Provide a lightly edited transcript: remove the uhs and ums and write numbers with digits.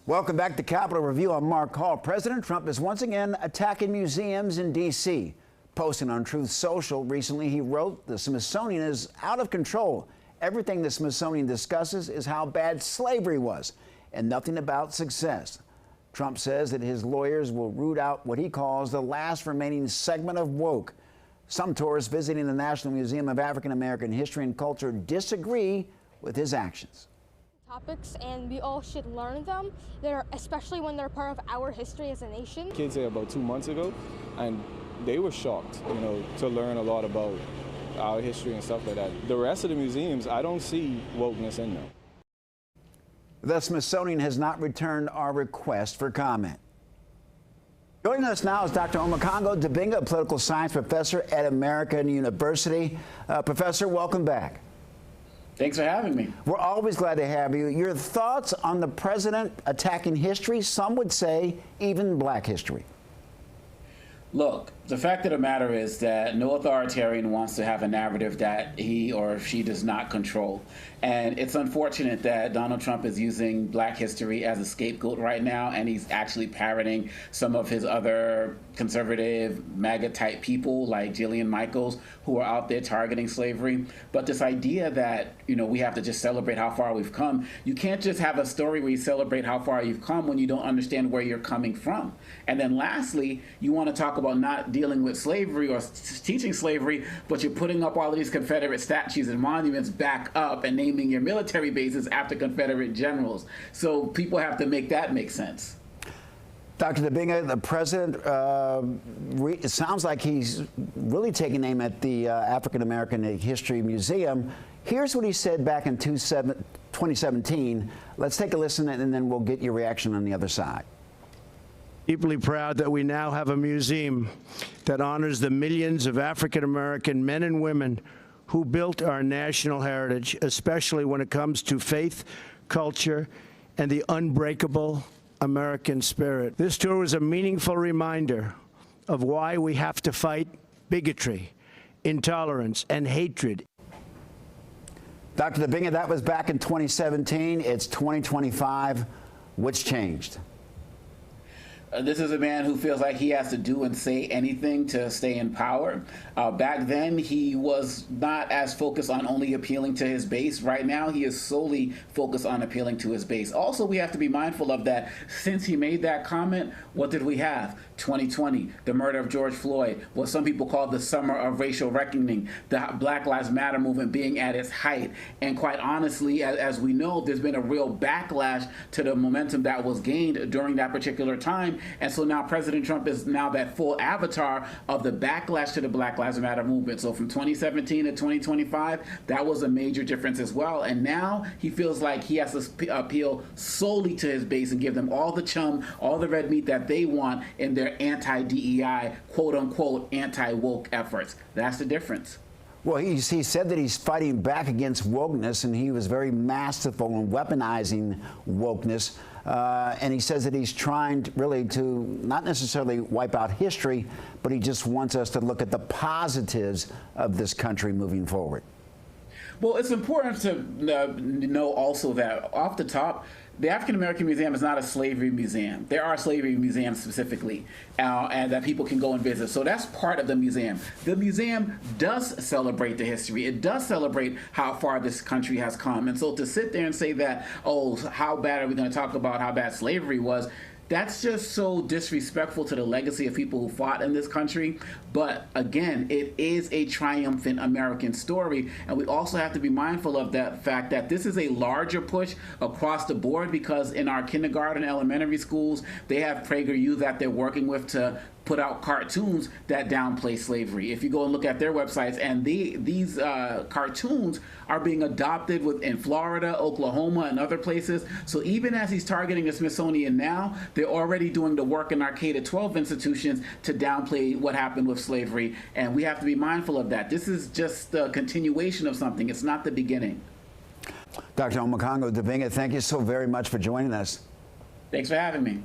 Welcome back to Capitol Review. I'm Mark Hall. President Trump is once again attacking museums in D.C. Posting on Truth Social recently, he wrote, "The Smithsonian is out of control. Everything the Smithsonian discusses is how bad slavery was, and nothing about success." Trump says that his lawyers will root out what he calls the last remaining segment of woke. Some tourists visiting the National Museum of African American History and Culture disagree with his actions. Topics, and we all should learn them, especially when they're part of our history as a nation. Kids here about 2 months ago, and they were shocked, to learn a lot about our history and stuff like that. The rest of the museums, I don't see wokeness in them. The Smithsonian has not returned our request for comment. Joining us now is Dr. Omekongo Dibinga, a political science professor at American University. Professor, welcome back. Thanks for having me. We're always glad to have you. Your thoughts on the president attacking history, some would say even black history? Look, the fact of the matter is that no authoritarian wants to have a narrative that he or she does not control. And it's unfortunate that Donald Trump is using black history as a scapegoat right now, and he's actually parroting some of his other conservative MAGA-type people like Jillian Michaels, who are out there targeting slavery. But this idea that, we have to just celebrate how far we've come, you can't just have a story where you celebrate how far you've come when you don't understand where you're coming from. And then lastly, you want to talk about not dealing with slavery or teaching slavery, but you're putting up all of these Confederate statues and monuments back up and naming your military bases after Confederate generals. So people have to make that make sense. Dr. Dibinga, the president, it sounds like he's really taking aim at the African American History Museum. Here's what he said back in 2017. Let's take a listen, and then we'll get your reaction on the other side. Deeply proud that we now have a museum that honors the millions of African American men and women who built our national heritage, especially when it comes to faith, culture, and the unbreakable American spirit. This tour was a meaningful reminder of why we have to fight bigotry, intolerance, and hatred. Dr. Dibinga, that was back in 2017. It's 2025. What's changed? This is a man who feels like he has to do and say anything to stay in power. Back then, he was not as focused on only appealing to his base. Right now, he is solely focused on appealing to his base. Also, we have to be mindful of that. Since he made that comment, what did we have? 2020, the murder of George Floyd, what some people call the summer of racial reckoning, the Black Lives Matter movement being at its height. And quite honestly, as we know, there's been a real backlash to the momentum that was gained during that particular time. And so now President Trump is now that full avatar of the backlash to the Black Lives Matter movement. So from 2017 to 2025, that was a major difference as well. And now he feels like he has to appeal solely to his base and give them all the chum, all the red meat that they want in their anti-DEI, quote-unquote, anti-woke efforts. That's the difference. Well, he said that he's fighting back against wokeness, and he was very masterful in weaponizing wokeness. And he says that he's trying really to not necessarily wipe out history, but he just wants us to look at the positives of this country moving forward. Well, it's important to know also that off the top, the African American Museum is not a slavery museum. There are slavery museums specifically, and that people can go and visit. So that's part of the museum. The museum does celebrate the history. It does celebrate how far this country has come. And so to sit there and say that, oh, how bad are we going to talk about how bad slavery was? That's just so disrespectful to the legacy of people who fought in this country. But again, it is a triumphant American story. And we also have to be mindful of that fact that this is a larger push across the board, because in our kindergarten, elementary schools, they have PragerU that they're working with to put out cartoons that downplay slavery. If you go and look at their websites, and these cartoons are being adopted in Florida, Oklahoma, and other places. So even as he's targeting the Smithsonian now, they're already doing the work in our K-12 institutions to downplay what happened with slavery. And we have to be mindful of that. This is just the continuation of something. It's not the beginning. Dr. Omekongo Dibinga, thank you so very much for joining us. Thanks for having me.